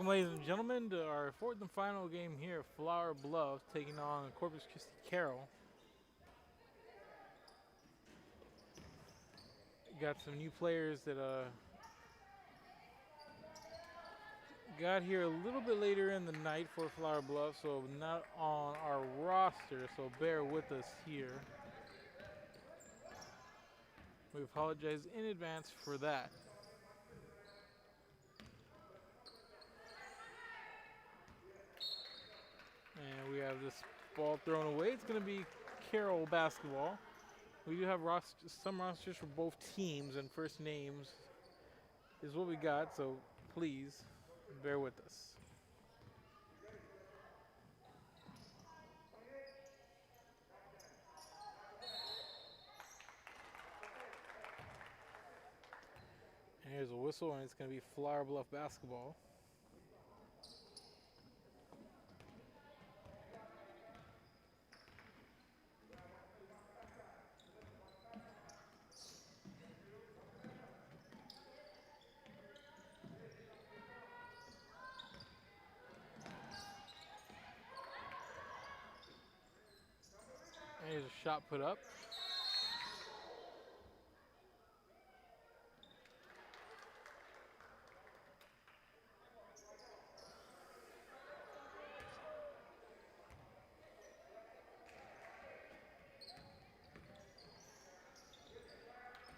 Welcome, ladies and gentlemen, to our fourth and final game here at Flower Bluff, taking on Corpus Christi Carroll. Got some new players that got here a little bit later in the night for Flower Bluff, so not on our roster, so bear with us here. We apologize in advance for that. And we have this ball thrown away. It's going to be Carroll basketball. We do have some rosters for both teams, and first names is what we got, so please bear with us. And here's a whistle, and it's going to be Flower Bluff basketball. And here's a shot put up.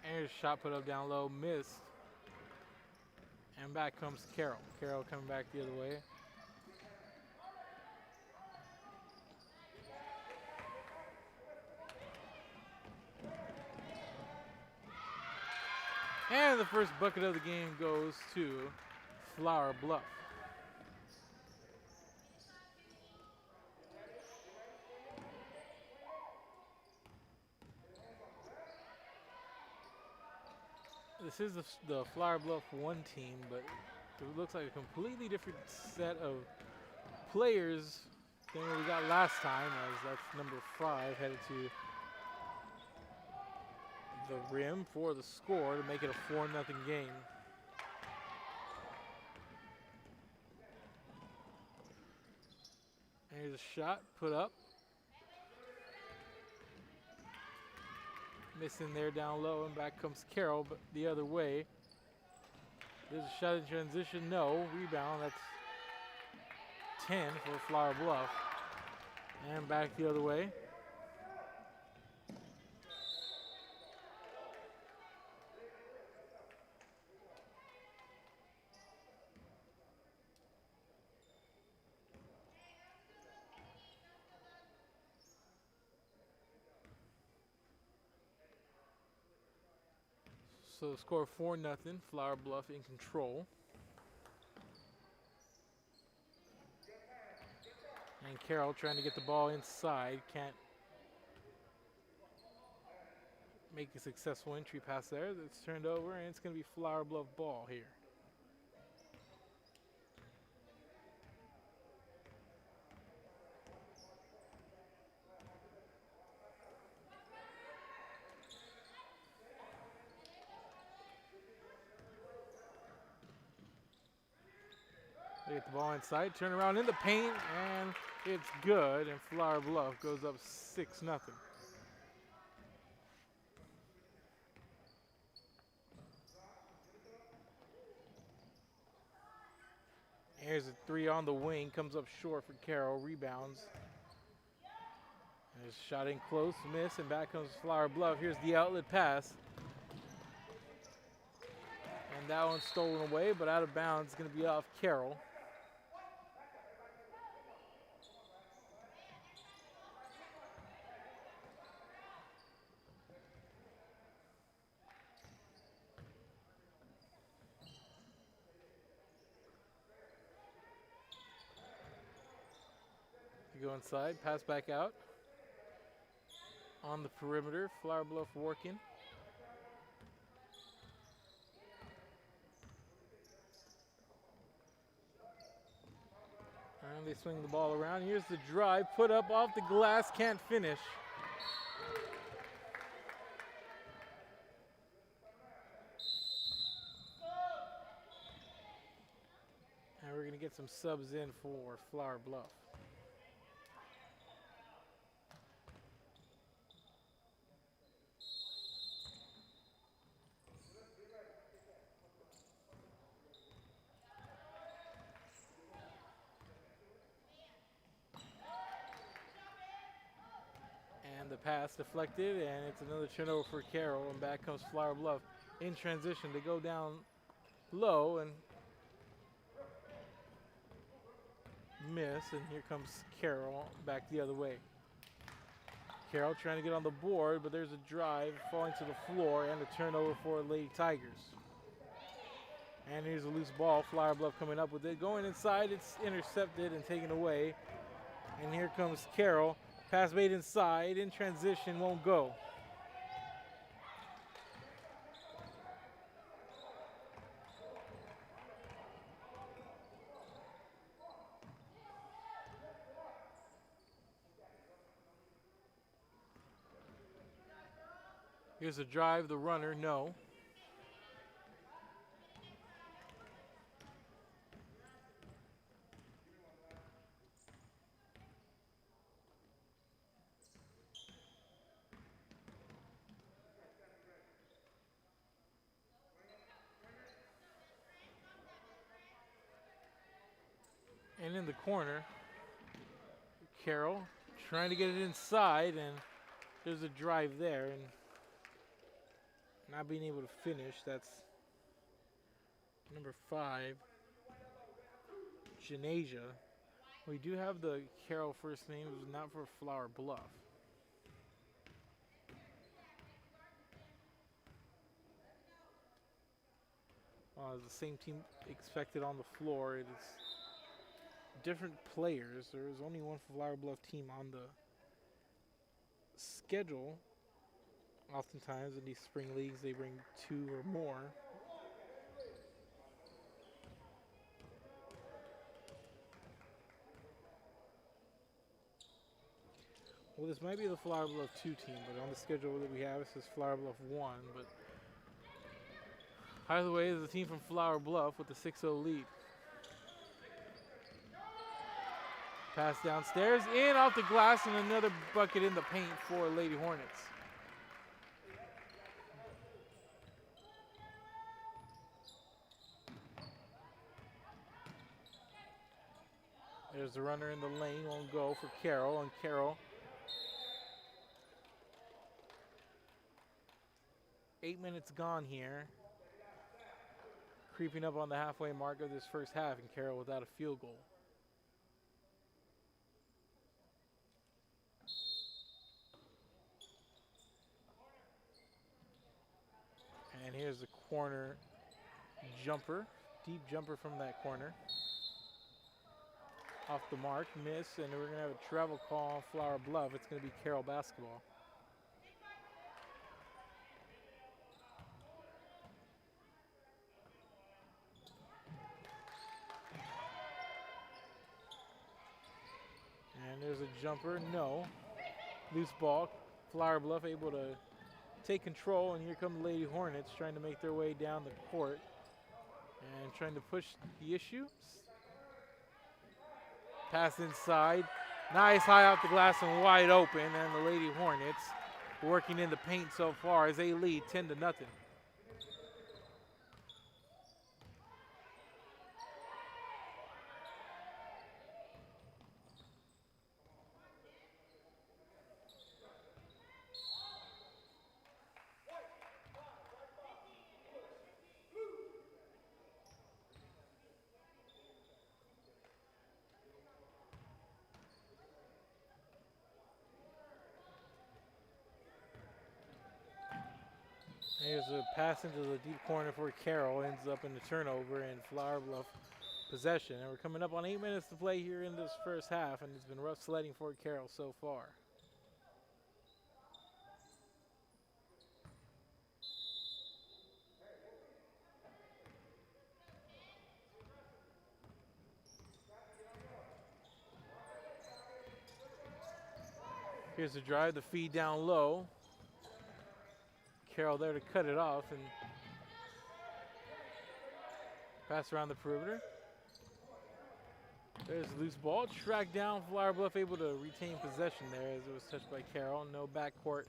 And here's a shot put up down low, missed. And back comes Carroll. Carroll coming back the other way. And the first bucket of the game goes to Flower Bluff. This is the Flower Bluff 1 team, but it looks like a completely different set of players than what we got last time, as that's number 5 headed to the rim for the score to make it a 4-0 game. And here's a shot put up. Missing there down low, and back comes Carroll, but the other way. There's a shot in transition, no. Rebound, that's 10 for Flower Bluff. And back the other way. So the score 4-0, Flower Bluff in control. And Carroll trying to get the ball inside, can't make a successful entry pass there. That's turned over, and it's going to be Flower Bluff ball here. They get the ball inside, turn around in the paint, and it's good, and Flower Bluff goes up 6-0. Here's a 3 on the wing, comes up short for Carroll, rebounds. There's a shot in close, miss, and back comes Flower Bluff. Here's the outlet pass. And that one's stolen away, but out of bounds. It's going to be off Carroll. Go inside, pass back out. On the perimeter, Flower Bluff working. And they swing the ball around. Here's the drive, put up off the glass, can't finish. And we're going to get some subs in for Flower Bluff. And the pass deflected, and it's another turnover for Carroll, and back comes Flower Bluff in transition to go down low and miss, and here comes Carroll back the other way. Carroll trying to get on the board, but there's a drive falling to the floor and a turnover for Lady Tigers. And here's a loose ball, Flower Bluff coming up with it. Going inside, it's intercepted and taken away. And here comes Carroll. Pass made inside, in transition, won't go. Here's a drive, the runner, no. And in the corner, Carroll trying to get it inside, and there's a drive there, and not being able to finish. That's number 5, Janasia. We do have the Carroll first name, it was not for Flower Bluff. The same team expected on the floor. It is different players. There is only one Flower Bluff team on the schedule. Oftentimes in these spring leagues, they bring 2 or more. Well, this might be the Flower Bluff 2 team, but on the schedule that we have, it says Flower Bluff 1. But either way, it's a team from Flower Bluff with the 6-0 lead. Pass downstairs, in off the glass, and another bucket in the paint for Lady Hornets. There's the runner in the lane, won't go for Carroll, and Carroll 8 minutes gone here. Creeping up on the halfway mark of this first half, and Carroll without a field goal. And here's the corner jumper, deep jumper from that corner. Off the mark, miss, and we're going to have a travel call on Flower Bluff. It's going to be Carroll basketball. And there's a jumper, no. Loose ball, Flower Bluff able to take control, and here come Lady Hornets trying to make their way down the court and trying to push the issue. Pass inside, nice high off the glass and wide open, and the Lady Hornets working in the paint so far as they lead 10-0. Here's a pass into the deep corner for Carroll, ends up in the turnover and Flower Bluff possession. And we're coming up on 8 minutes to play here in this first half, and it's been rough sledding for Carroll so far. Here's the drive, the feed down low. Carroll there to cut it off and pass around the perimeter. There's a loose ball. Tracked down. Flower Bluff able to retain possession there as it was touched by Carroll. No backcourt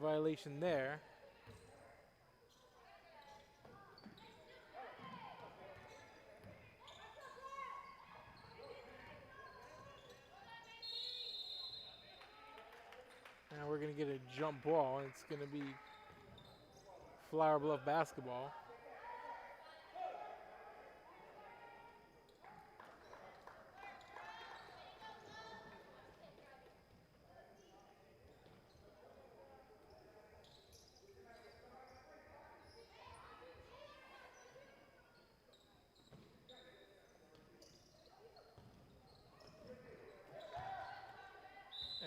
violation there. And we're going to get a jump ball. It's going to be Flower Bluff basketball.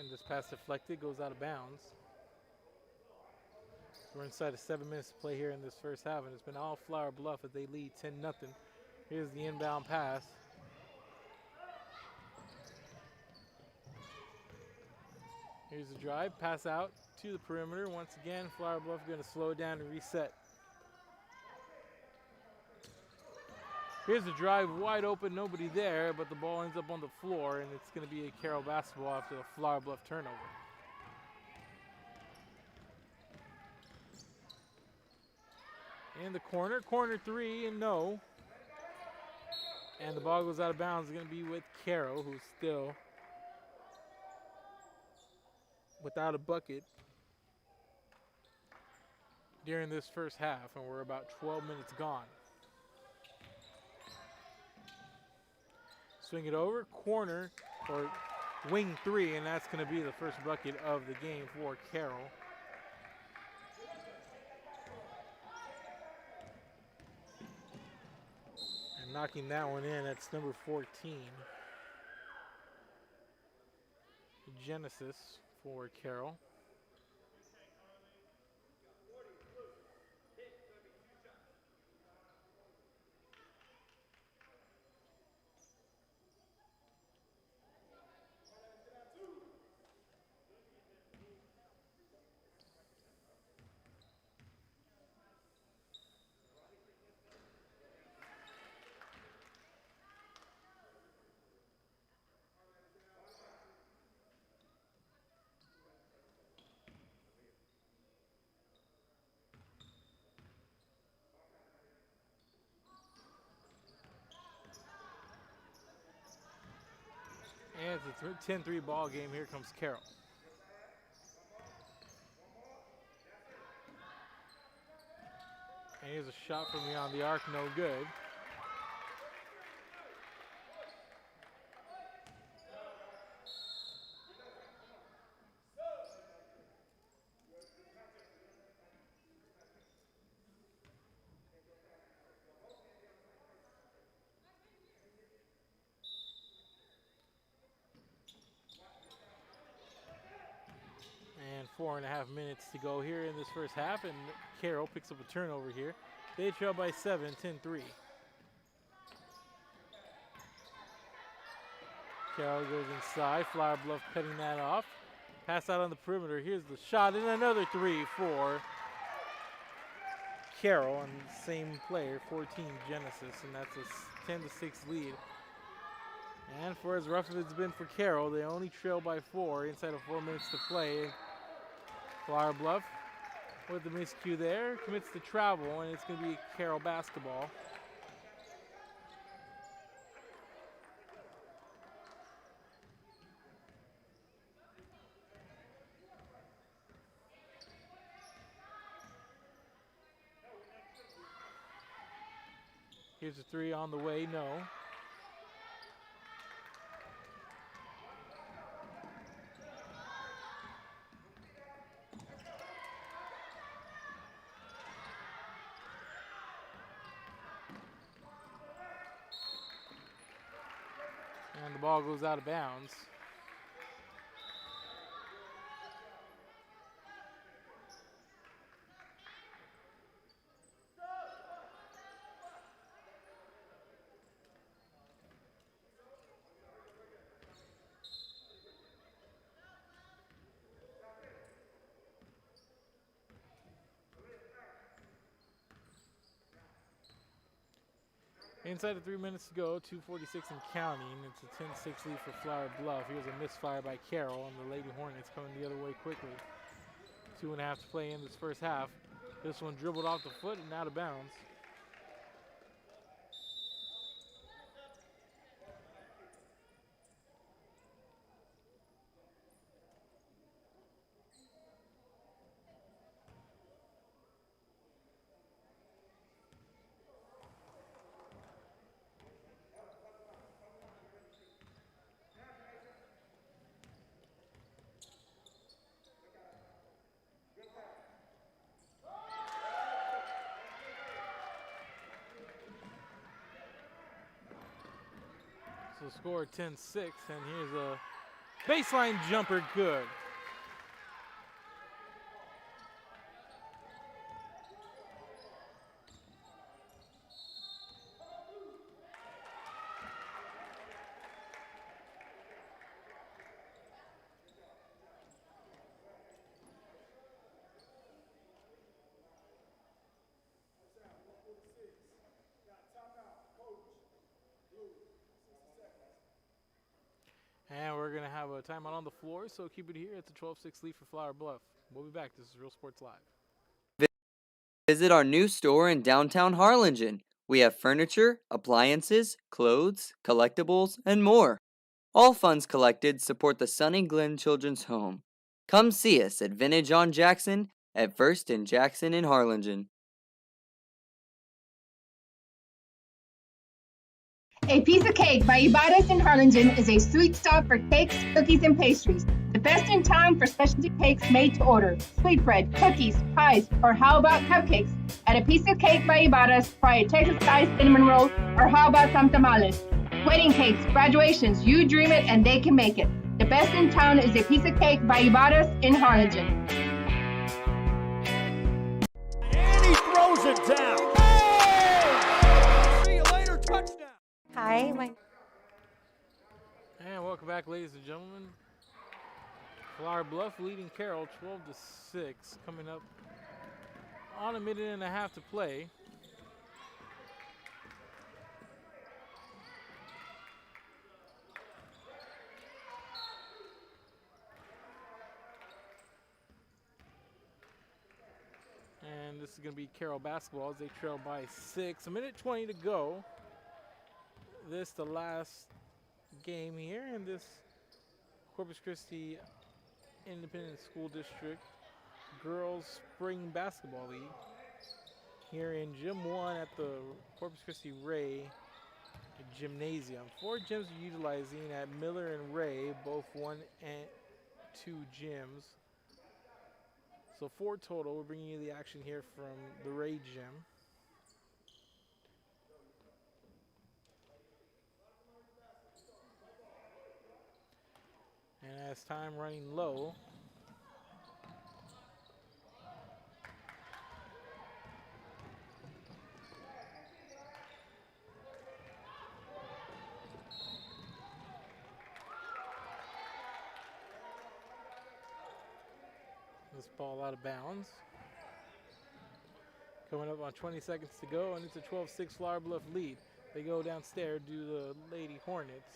And this pass deflected, goes out of bounds. We're inside of 7 minutes to play here in this first half, and it's been all Flower Bluff as they lead 10-0. Here's the inbound pass. Here's the drive, pass out to the perimeter. Once again, Flower Bluff going to slow it down and reset. Here's the drive, wide open, nobody there, but the ball ends up on the floor, and it's going to be a Carroll basketball after a Flower Bluff turnover. In the corner, corner three, and no. And the ball goes out of bounds. It's going to be with Carroll, who's still without a bucket during this first half, and we're about 12 minutes gone. Swing it over, corner, or wing three, and that's going to be the first bucket of the game for Carroll. And knocking that one in, that's number 14. Genesis for Carroll. And it's a 10-3 ball game. Here comes Carroll. And here's a shot from beyond the arc, no good. And 4.5 minutes to go here in this first half, and Carroll picks up a turnover here. They trail by 7, 10-3. Carroll goes inside, Flower Bluff cutting that off. Pass out on the perimeter, here's the shot, and another three for Carroll, and same player, 14 Genesis, and that's a 10-6 lead. And for as rough as it's been for Carroll, they only trail by 4 inside of 4 minutes to play. Flower Bluff with the miscue there, commits to travel, and it's going to be Carroll basketball. Here's a three on the way, no. And the ball goes out of bounds. Inside of 3 minutes to go, 2:46 and counting. It's a 10-6 lead for Flower Bluff. Here's a misfire by Carroll, and the Lady Hornets coming the other way quickly. 2.5 to play in this first half. This one dribbled off the foot and out of bounds. So score 10-6, and here's a baseline jumper, good. And we're going to have a timeout on the floor, so keep it here. It's a 12-6 lead for Flower Bluff. We'll be back. This is Real Sports Live. Visit our new store in downtown Harlingen. We have furniture, appliances, clothes, collectibles, and more. All funds collected support the Sunny Glen Children's Home. Come see us at Vintage on Jackson at First and Jackson in Harlingen. A Piece of Cake by Ibadas in Harlingen is a sweet stop for cakes, cookies, and pastries. The best in town for specialty cakes made to order. Sweetbread, cookies, pies, or how about cupcakes? At A Piece of Cake by Ibadas, try a Texas-style cinnamon roll, or how about some tamales? Wedding cakes, graduations, you dream it and they can make it. The best in town is A Piece of Cake by Ibadas in Harlingen. And he throws it down. Oh! See you later, touchdown. Hi, And welcome back, ladies and gentlemen. Flower Bluff leading Carroll 12-6, coming up on a minute and a half to play. And this is going to be Carroll basketball as they trail by 6. A minute 20 to go. This the last game here in this Corpus Christi Independent School District Girls Spring Basketball League here in Gym 1 at the Corpus Christi Ray Gymnasium. 4 gyms are utilizing at Miller and Ray, both 1 and 2 gyms. So 4 total. We're bringing you the action here from the Ray Gym. And as time running low, this ball out of bounds. Coming up on 20 seconds to go, and it's a 12-6 Flower Bluff lead. They go downstairs, do the Lady Hornets.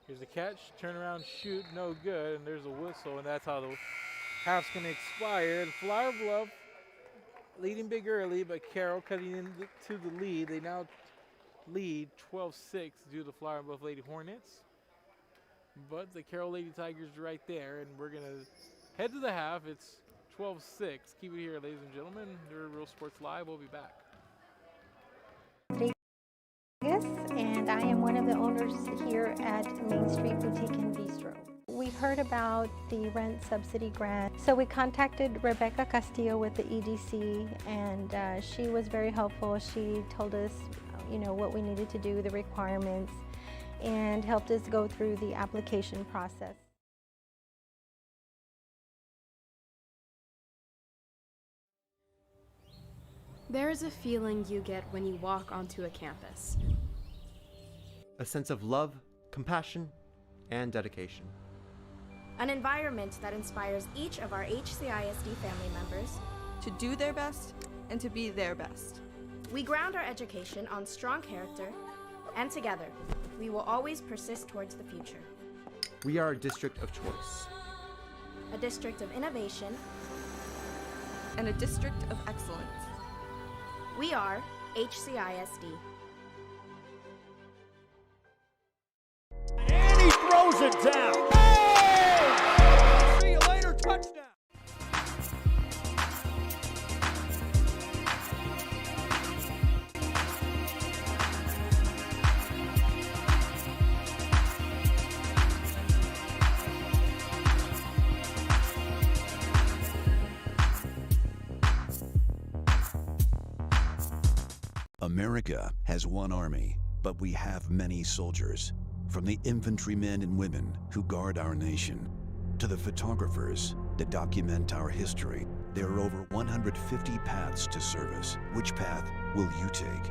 Here's a catch, turn around, shoot, no good, and there's a whistle, and that's how the half's going to expire. And Flower Bluff leading big early, but Carroll cutting into the lead. They now lead 12-6 due to the Flower Bluff Lady Hornets. But the Carroll Lady Tigers are right there, and we're going to head to the half. It's 12-6. Keep it here, ladies and gentlemen. You're Real Sports Live. We'll be back. and I am one of the owners here at Main Street Boutique and Bistro. We heard about the rent subsidy grant, so we contacted Rebecca Castillo with the EDC, and she was very helpful. She told us, what we needed to do, the requirements, and helped us go through the application process. There is a feeling you get when you walk onto a campus. A sense of love, compassion, and dedication. An environment that inspires each of our HCISD family members to do their best and to be their best. We ground our education on strong character, and together, we will always persist towards the future. We are a district of choice. A district of innovation. And a district of excellence. We are HCISD. And he throws it down. Oh! See you later, touchdown. America has one army, but we have many soldiers. From the infantrymen and women who guard our nation, to the photographers that document our history, there are over 150 paths to service. Which path will you take?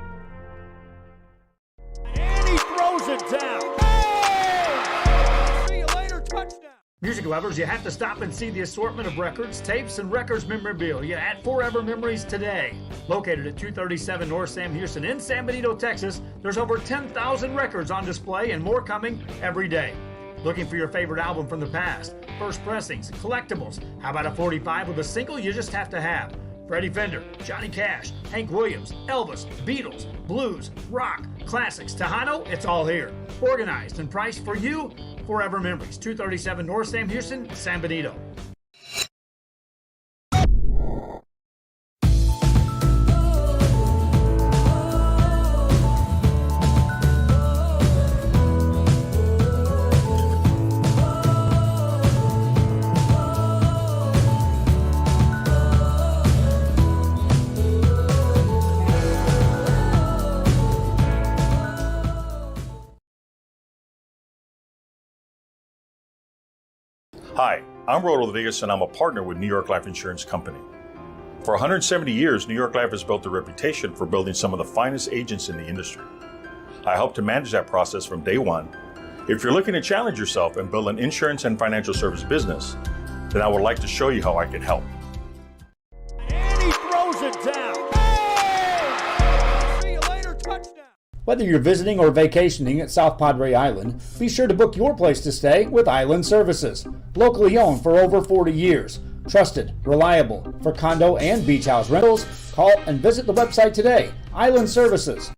And he throws it down. Oh! See you later, touchdown. Music lovers, you have to stop and see the assortment of records, tapes, and records memorabilia at Forever Memories today. Located at 237 North Sam Houston in San Benito, Texas, there's over 10,000 records on display and more coming every day. Looking for your favorite album from the past, first pressings, collectibles. How about a 45 with a single you just have to have? Freddie Fender, Johnny Cash, Hank Williams, Elvis, Beatles, blues, rock, classics, Tejano, it's all here. Organized and priced for you. Forever Memories, 237 North Sam Houston, San Benito. Hi, I'm Rodriguez and I'm a partner with New York Life Insurance Company. For 170 years, New York Life has built a reputation for building some of the finest agents in the industry. I help to manage that process from day one. If you're looking to challenge yourself and build an insurance and financial service business, then I would like to show you how I can help. And he throws it down. Oh! See you later, touchdown. Whether you're visiting or vacationing at South Padre Island, be sure to book your place to stay with Island Services. Locally owned for over 40 years. Trusted, reliable for condo and beach house rentals. Call and visit the website today. Island Services.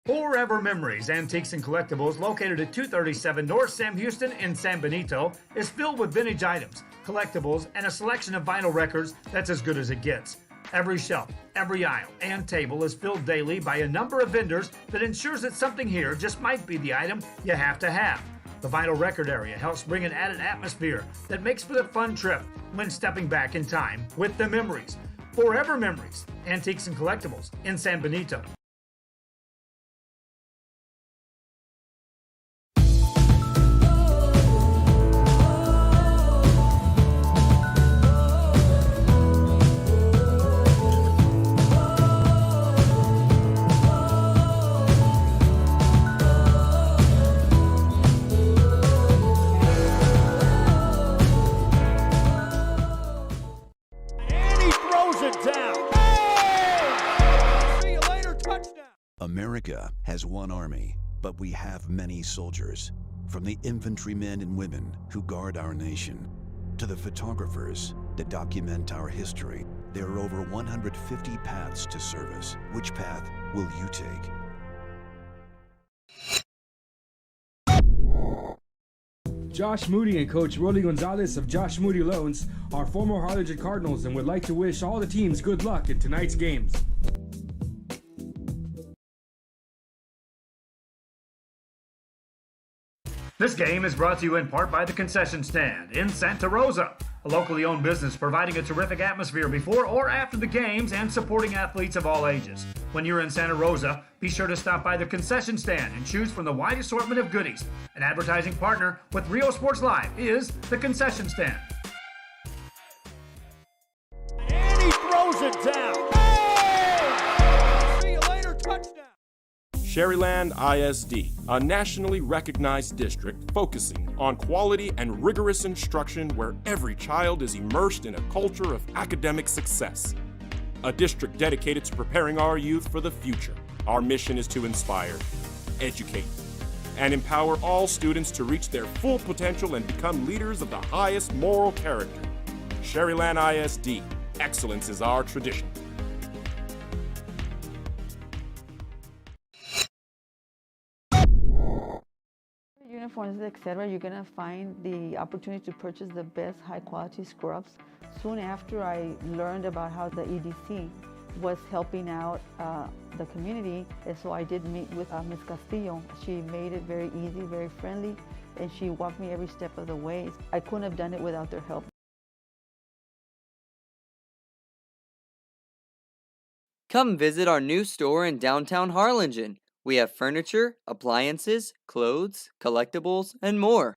Forever Memories, Antiques and Collectibles, located at 237 North Sam Houston in San Benito, is filled with vintage items, collectibles, and a selection of vinyl records that's as good as it gets. Every shelf, every aisle, and table is filled daily by a number of vendors that ensures that something here just might be the item you have to have. The vinyl record area helps bring an added atmosphere that makes for the fun trip when stepping back in time with the memories. Forever Memories, Antiques and Collectibles in San Benito. America has one army, but we have many soldiers. From the infantrymen and women who guard our nation, to the photographers that document our history, there are over 150 paths to service. Which path will you take? Josh Moody and Coach Rolly Gonzalez of Josh Moody Loans are former Harlingen Cardinals and would like to wish all the teams good luck in tonight's games. This game is brought to you in part by the Concession Stand in Santa Rosa, a locally owned business providing a terrific atmosphere before or after the games and supporting athletes of all ages. When you're in Santa Rosa, be sure to stop by the Concession Stand and choose from the wide assortment of goodies. An advertising partner with Rio Sports Live is the Concession Stand. And he throws it down. Oh! See you later, touchdown. Sherryland ISD, a nationally recognized district focusing on quality and rigorous instruction where every child is immersed in a culture of academic success. A district dedicated to preparing our youth for the future. Our mission is to inspire, educate, and empower all students to reach their full potential and become leaders of the highest moral character. Sherryland ISD, excellence is our tradition. Uniforms, etc., you're gonna find the opportunity to purchase the best high quality scrubs. Soon after I learned about how the EDC was helping out the community, and so I did meet with Ms. Castillo. She made it very easy, very friendly, and she walked me every step of the way. I couldn't have done it without their help. Come visit our new store in downtown Harlingen. We have furniture, appliances, clothes, collectibles, and more.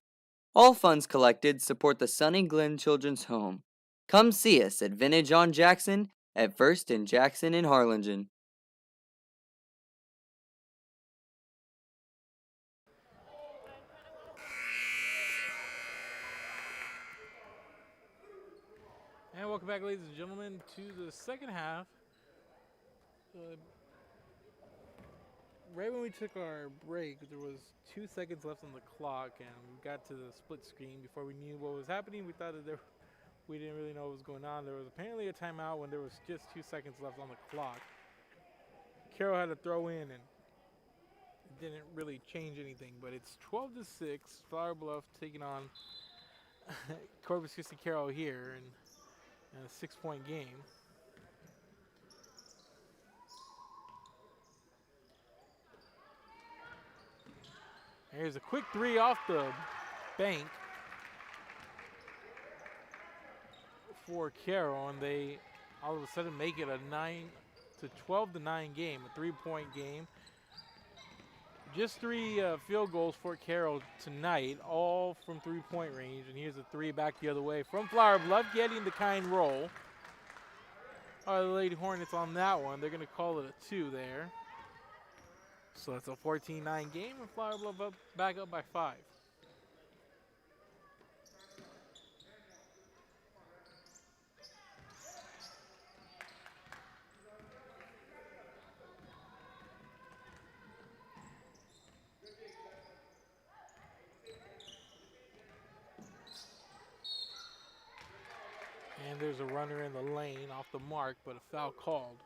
All funds collected support the Sunny Glen Children's Home. Come see us at Vintage on Jackson at First and Jackson in Harlingen. And welcome back, ladies and gentlemen, to the second half. Right when we took our break, there was 2 seconds left on the clock, and we got to the split screen before we knew what was happening. We thought that we didn't really know what was going on. There was apparently a timeout when there was just 2 seconds left on the clock. Carroll had to throw in, and it didn't really change anything. But it's 12-6. Flower Bluff taking on Corpus Christi Carroll here in a 6-point game. Here's a quick three off the bank for Carroll, and they all of a sudden make it a 12-9 game, a 3-point game. Just 3 field goals for Carroll tonight, all from 3-point range. And here's a 3 back the other way from Flower Bluff, getting the kind roll. The Lady Hornets on that one. They're going to call it a 2 there. So it's a 14-9 game, and Flower Bluff back up by 5. And there's a runner in the lane off the mark, but a foul called.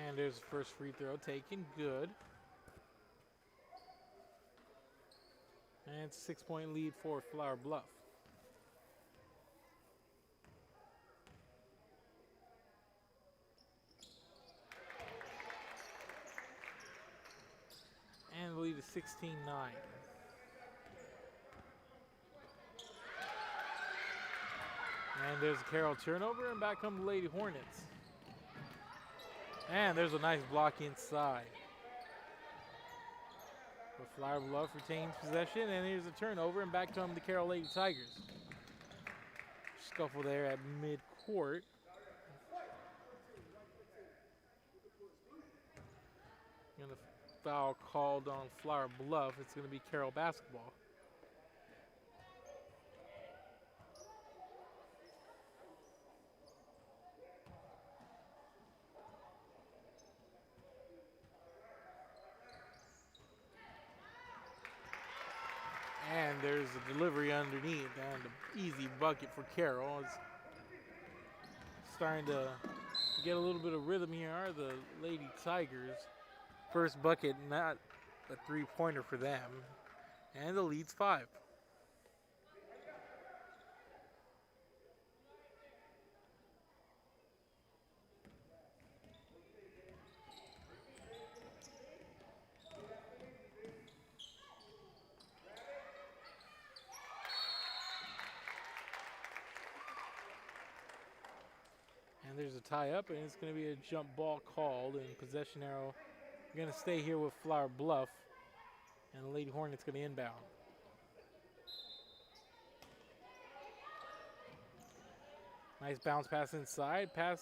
And there's the first free throw taken, good. And it's a 6-point lead for Flower Bluff. And the lead is 16-9. And there's a Carroll turnover, and back come the Lady Hornets. And there's a nice block inside. But Flower Bluff retains possession, and here's a turnover, and back come the Carroll Lady Tigers. Scuffle there at mid-court. And the foul called on Flower Bluff. It's going to be Carroll basketball. And there's a delivery underneath, and an easy bucket for Carroll. It's starting to get a little bit of rhythm here are the Lady Tigers. First bucket, not a three-pointer for them. And the lead's 5. And there's a tie up, and it's going to be a jump ball called, and possession arrow going to stay here with Flower Bluff, and the Lady Hornets going to inbound. Nice bounce pass inside. The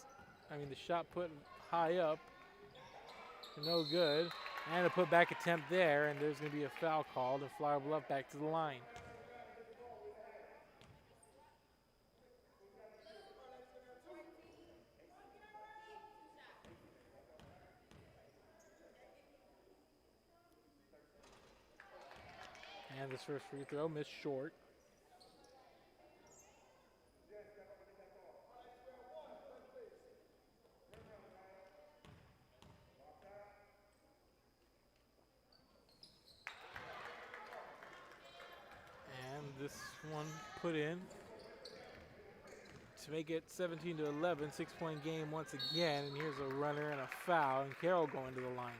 shot put high up. No good. And a putback attempt there, and there's going to be a foul called, and Flower Bluff back to the line. And this first free throw missed short. And this one put in to make it 17-11, 6-point game once again. And here's a runner and a foul, and Carroll going to the line.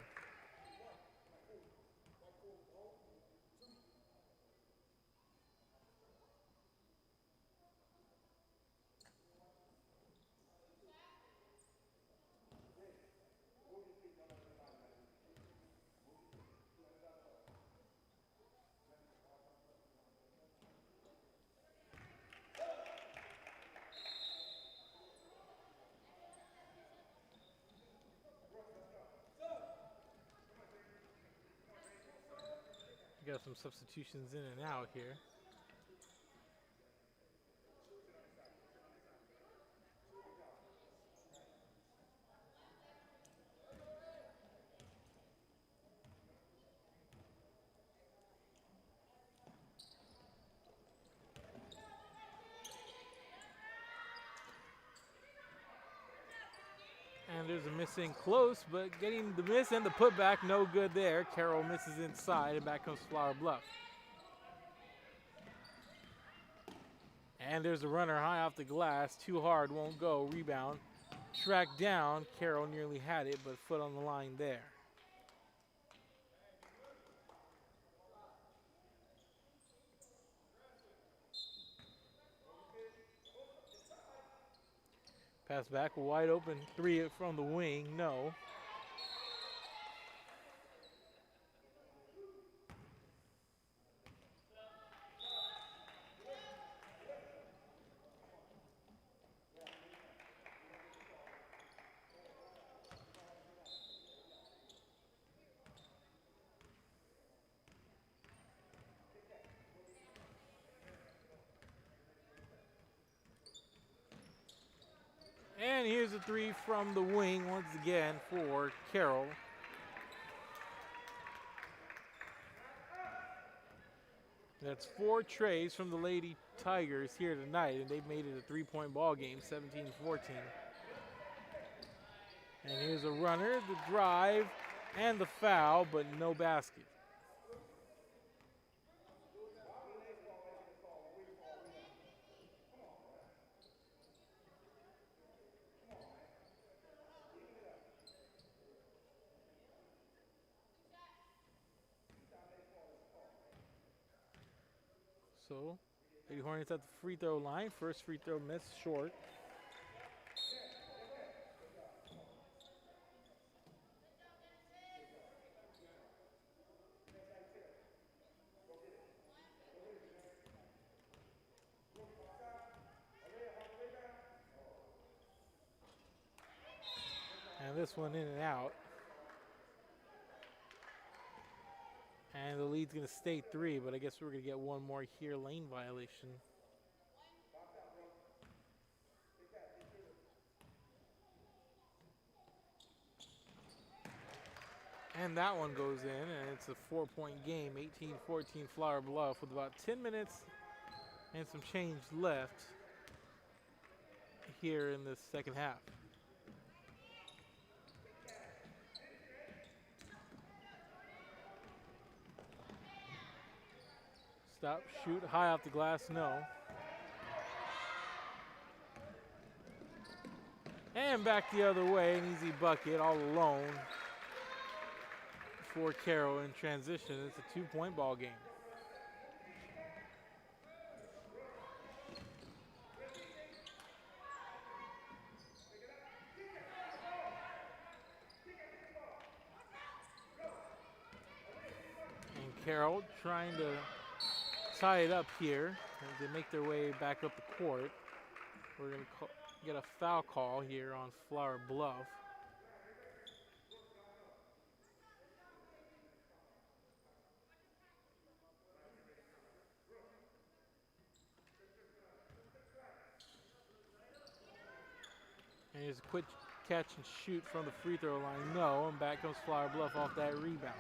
Got some substitutions in and out here. And there's a missing close, but getting the miss and the putback, no good there. Carroll misses inside, and back comes Flower Bluff. And there's a runner high off the glass, too hard, won't go, rebound. Tracked down, Carroll nearly had it, but foot on the line there. Pass back, wide open, three from the wing, no. And here's a three from the wing once again for Carroll. That's 4 trays from the Lady Tigers here tonight, and they've made it a 3-point ball game, 17-14. And here's a runner, the drive, and the foul, but no basket. So, Lady Hornets at the free throw line. First free throw missed short. And this one in and out. And the lead's going to stay 3, but I guess we're going to get one more here, lane violation. And that one goes in, and it's a 4-point game, 18-14 Flower Bluff, with about 10 minutes and some change left here in the second half. Stop, shoot, high off the glass, no. And back the other way, an easy bucket all alone for Carroll in transition. It's a 2-point ball game. Carroll trying to tie it up here as they make their way back up the court. We're going to get a foul call here on Flower Bluff. And here's a quick catch and shoot from the free throw line. No, and back comes Flower Bluff off that rebound.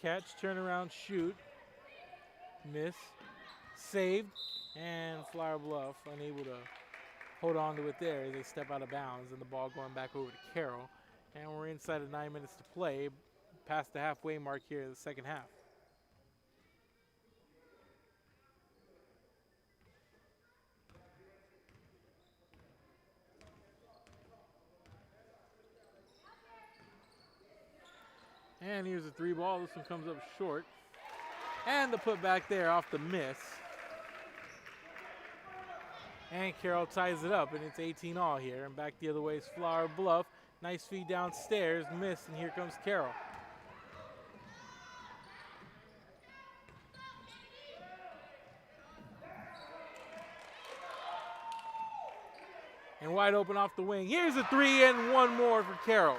Catch, turn around, shoot. Miss. Saved. And Flower Bluff unable to hold on to it there as they step out of bounds, and the ball going back over to Carroll. And we're inside of 9 minutes to play, past the halfway mark here in the second half. And here's a three ball. This one comes up short. And the put back there off the miss. And Carroll ties it up, and it's 18-all here. And back the other way is Flower Bluff. Nice feed downstairs, missed, and here comes Carroll. And wide open off the wing. Here's a three and one more for Carroll.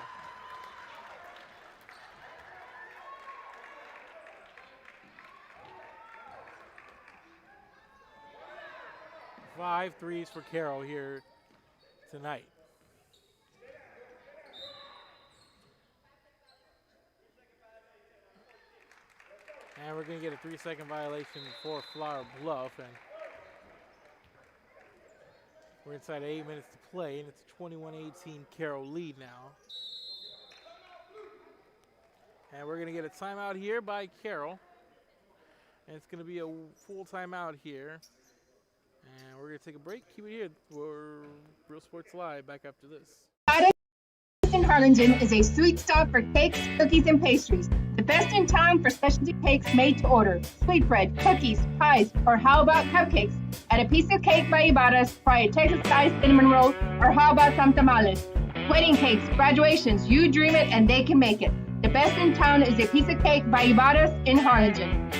5 threes for Carroll here tonight. And we're going to get a 3-second violation for Flower Bluff. And we're inside 8 minutes to play, and it's a 21-18 Carroll lead now. And we're going to get a timeout here by Carroll. And it's going to be a full timeout here. And we're going to take a break. Keep it here for Real Sports Live back after this. In Harlingen is a sweet stop for cakes, cookies, and pastries. The best in town for specialty cakes made to order. Sweetbread, cookies, pies, or how about cupcakes? At a piece of cake by Ibarra's, try a Texas-style cinnamon roll, or how about some tamales? Wedding cakes, graduations, you dream it and they can make it. The best in town is a piece of cake by Ibarra's in Harlingen.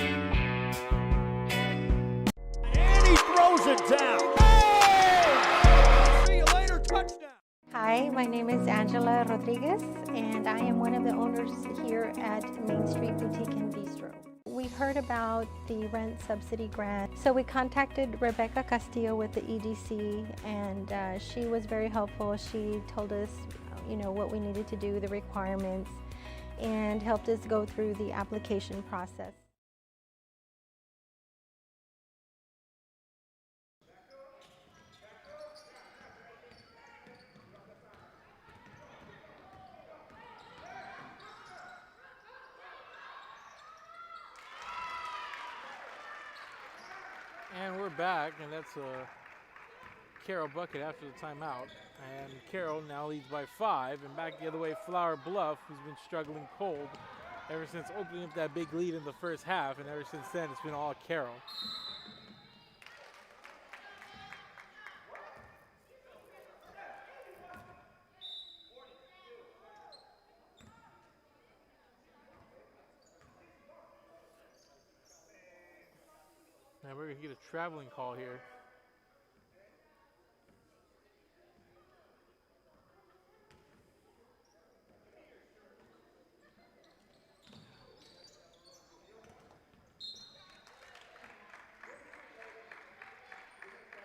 And he throws it down. Oh! See you later, touchdown. Hi, my name is Angela Rodriguez, and I am one of the owners here at Main Street Boutique and Bistro. We heard about the rent subsidy grant, so we contacted Rebecca Castillo with the EDC, and she was very helpful. She told us, what we needed to do, the requirements, and helped us go through the application process. And we're back, and that's a Carroll bucket after the timeout. And Carroll now leads by 5, and back the other way, Flower Bluff, who's been struggling cold ever since opening up that big lead in the first half, and ever since then, it's been all Carroll. Now we're going to get a traveling call here.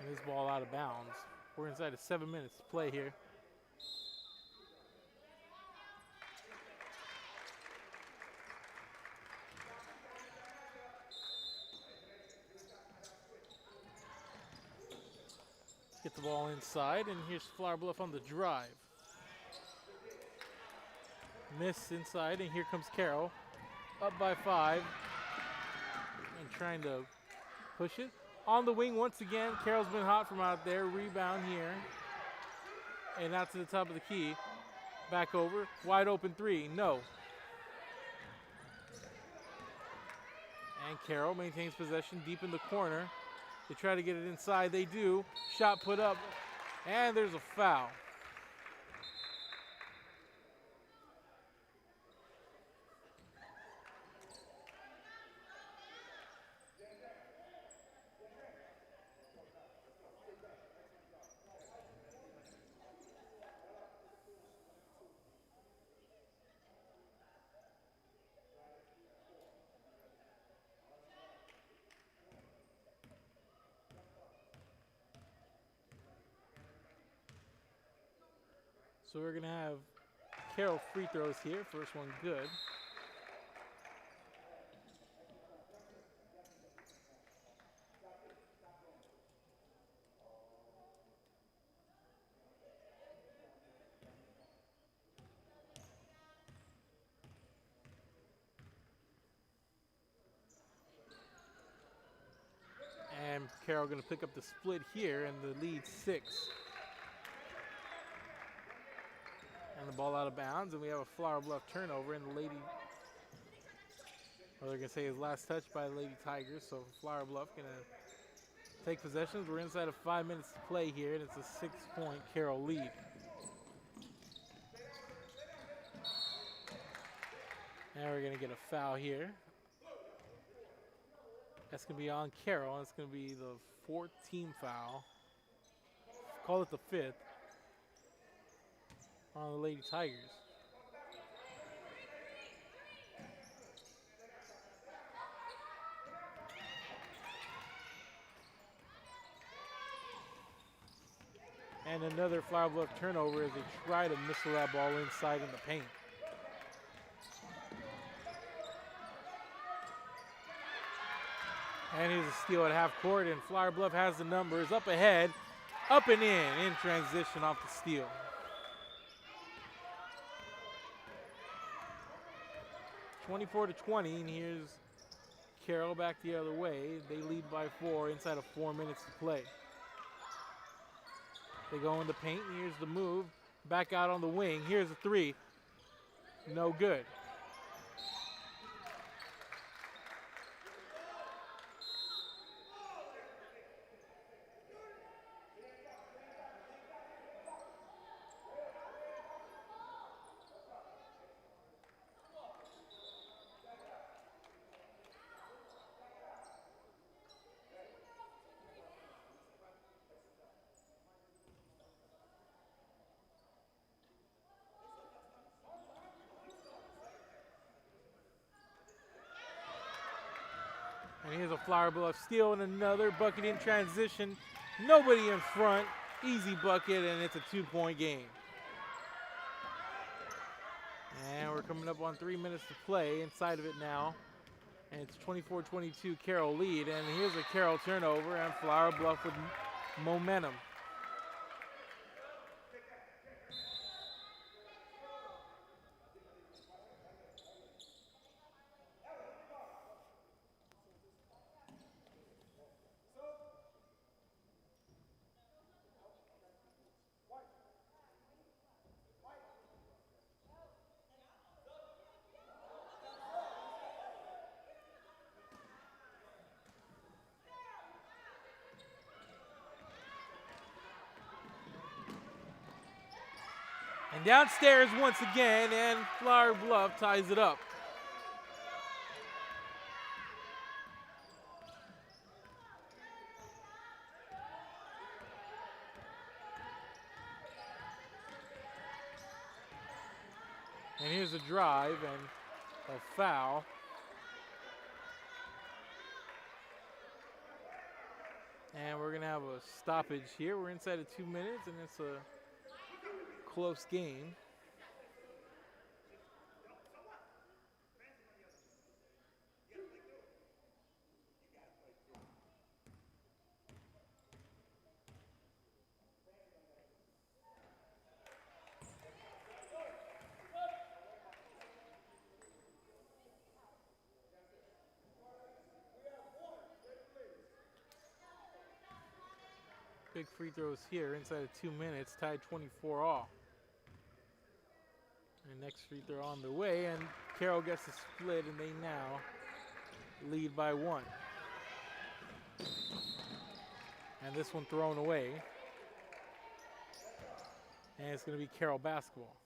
And this ball out of bounds. We're inside of 7 minutes to play here. Get the ball inside, and here's Flower Bluff on the drive. Miss inside, and here comes Carroll. Up by 5. And trying to push it. On the wing once again. Carroll's been hot from out there. Rebound here. And out to the top of the key. Back over. Wide open 3. No. And Carroll maintains possession deep in the corner. They try to get it inside. They do. Shot put up. And there's a foul. So we're going to have Carroll free throws here. First one good. And Carroll going to pick up the split here, and the lead 6. And the ball out of bounds, and we have a Flower Bluff turnover, and the Lady, or they're going to say his last touch by the Lady Tigers, so Flower Bluff going to take possessions. We're inside of 5 minutes to play here, and it's a 6-point Carroll lead. Now we're going to get a foul here. That's going to be on Carroll, and it's going to be the 4th team foul. Call it the 5th on the Lady Tigers. And another Flower Bluff turnover as they try to missile that ball inside in the paint. And here's a steal at half court, and Flower Bluff has the numbers up ahead, up and in transition off the steal. (24-20), and here's Carroll back the other way. They lead by 4 inside of 4 minutes to play. They go in the paint, and here's the move. Back out on the wing. Here's a 3. No good. And here's a Flower Bluff steal and another bucket in transition. Nobody in front. Easy bucket, and it's a 2-point game. And we're coming up on 3 minutes to play inside of it now. And it's 24-22 Carroll lead. And here's a Carroll turnover, and Flower Bluff with momentum. And downstairs once again, and Flower Bluff ties it up. And here's a drive and a foul. And we're going to have a stoppage here. We're inside of 2 minutes, and it's a close game. Big free throws here inside of 2 minutes, tied 24 all. And next free throw on the way, and Carroll gets a split, and they now lead by 1. And this one thrown away. And it's going to be Carroll basketball.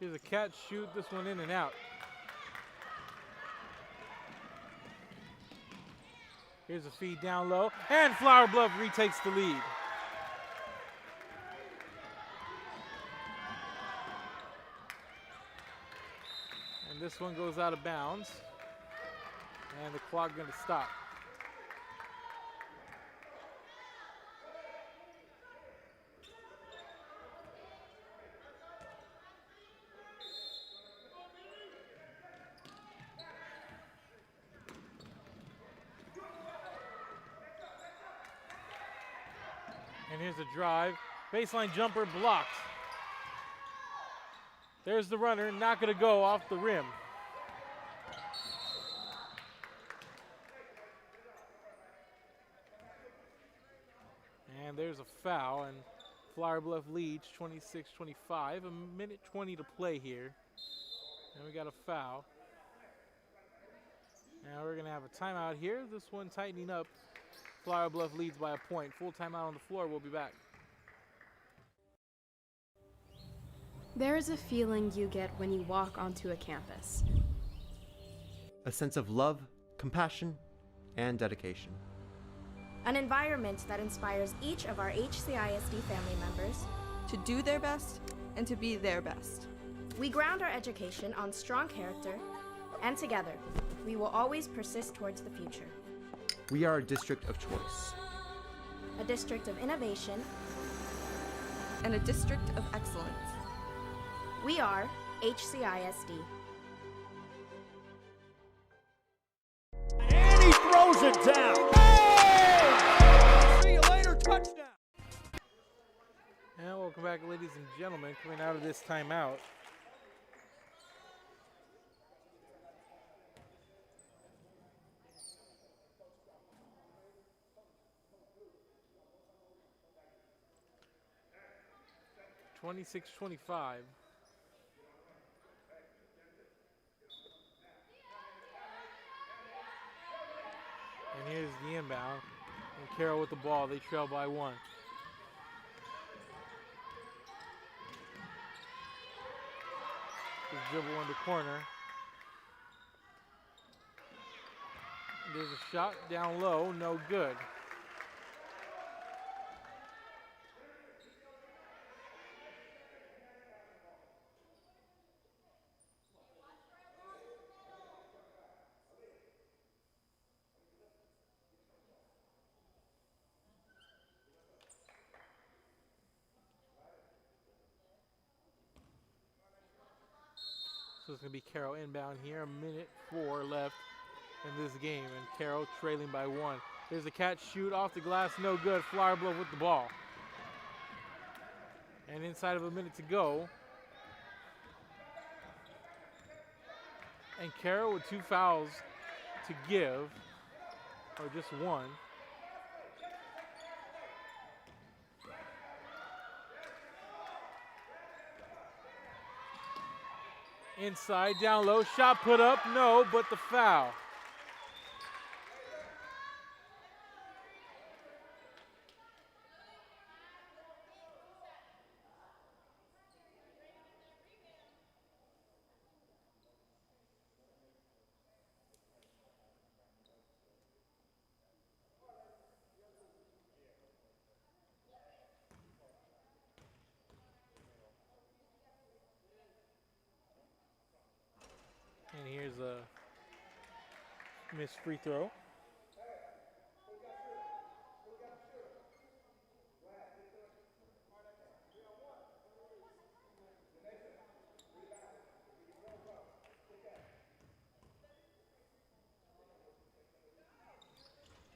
Here's a catch, shoot, this one in and out. Here's a feed down low, and Flower Bluff retakes the lead. And this one goes out of bounds, and the clock gonna stop. And here's a drive. Baseline jumper blocked. There's the runner, not going to go off the rim. And there's a foul, and Flower Bluff leads 26-25. A minute 20 to play here. And we got a foul. Now we're going to have a timeout here. This one tightening up. Flower Bluff leads by a point. Full timeout on the floor. We'll be back. There is a feeling you get when you walk onto a campus. A sense of love, compassion, and dedication. An environment that inspires each of our HCISD family members to do their best and to be their best. We ground our education on strong character, and together, we will always persist towards the future. We are a district of choice. A district of innovation. And a district of excellence. We are HCISD. And he throws it down. Oh! See you later, touchdown. And welcome back, ladies and gentlemen, coming out of this timeout. (26-25). And here's the inbound. And Carroll with the ball. They trail by one. Just dribble in the corner. There's a shot down low. No good. So it's going to be Carroll inbound here. 1:04 left in this game. And Carroll trailing by one. There's a catch, shoot off the glass. No good. Flower Bluff with the ball. And inside of a minute to go. And Carroll with 2 fouls to give. Or just one. Inside, down low, shot put up, no, but the foul. And here's a missed free throw.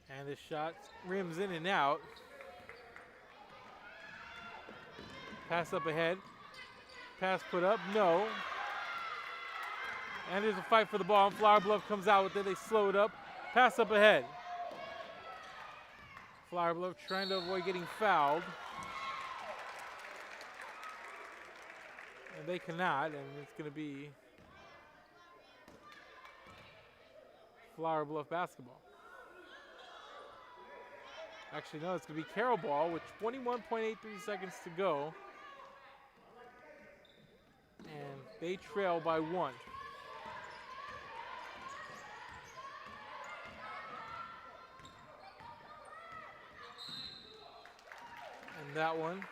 And the shot rims in and out. Pass up ahead. Pass put up, no. And there's a fight for the ball, and Flower Bluff comes out with it. They slow it up. Pass up ahead. Flower Bluff trying to avoid getting fouled. And they cannot, and it's going to be Flower Bluff basketball. Actually, no, it's going to be Carroll ball with 21.83 seconds to go. And They trail by 1. And that one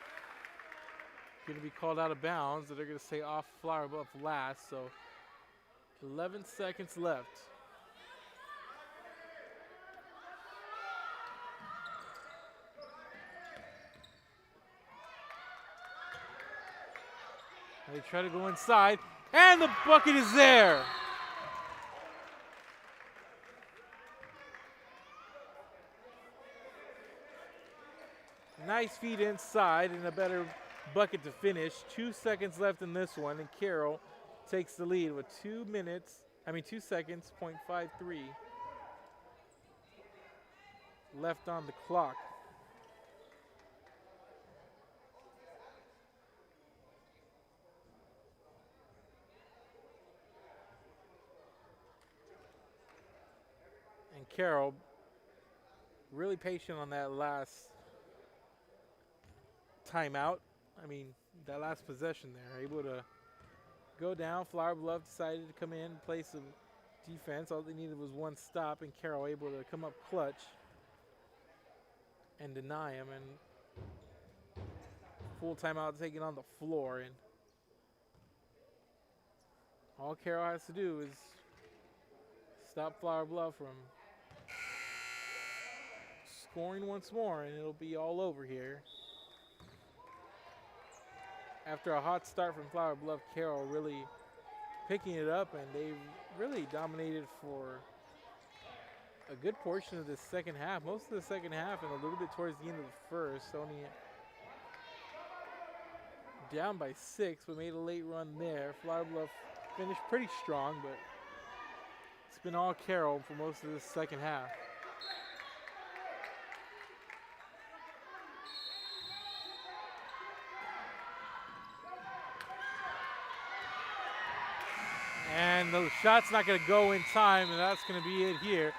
going to be called out of bounds. They're going to say off Flower Bluff last. So 11 seconds left. They try to go inside, and the bucket is there. Nice feed inside and a better bucket to finish. 2 seconds left in this one, and Carroll takes the lead with 2 seconds, .53 left on the clock. And Carroll really patient on that last timeout. That last possession there, able to go down. Flower Bluff decided to come in and play some defense. All they needed was one stop, and Carroll able to come up clutch and deny him. And full timeout taken on the floor. And all Carroll has to do is stop Flower Bluff from scoring once more, and it'll be all over here. After a hot start from Flower Bluff, Carroll really picking it up, and they really dominated for a good portion of the second half. Most of the second half and a little bit towards the end of the first. Only down by 6, but made a late run there. Flower Bluff finished pretty strong, but it's been all Carroll for most of the second half. And the shot's not going to go in time, and that's going to be it here.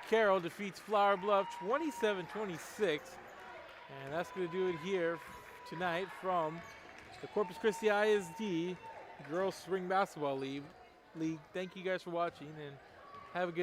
Carroll defeats Flower Bluff 27-26, and that's going to do it here tonight from the Corpus Christi ISD Girls Spring Basketball League. Thank you guys for watching, and have a good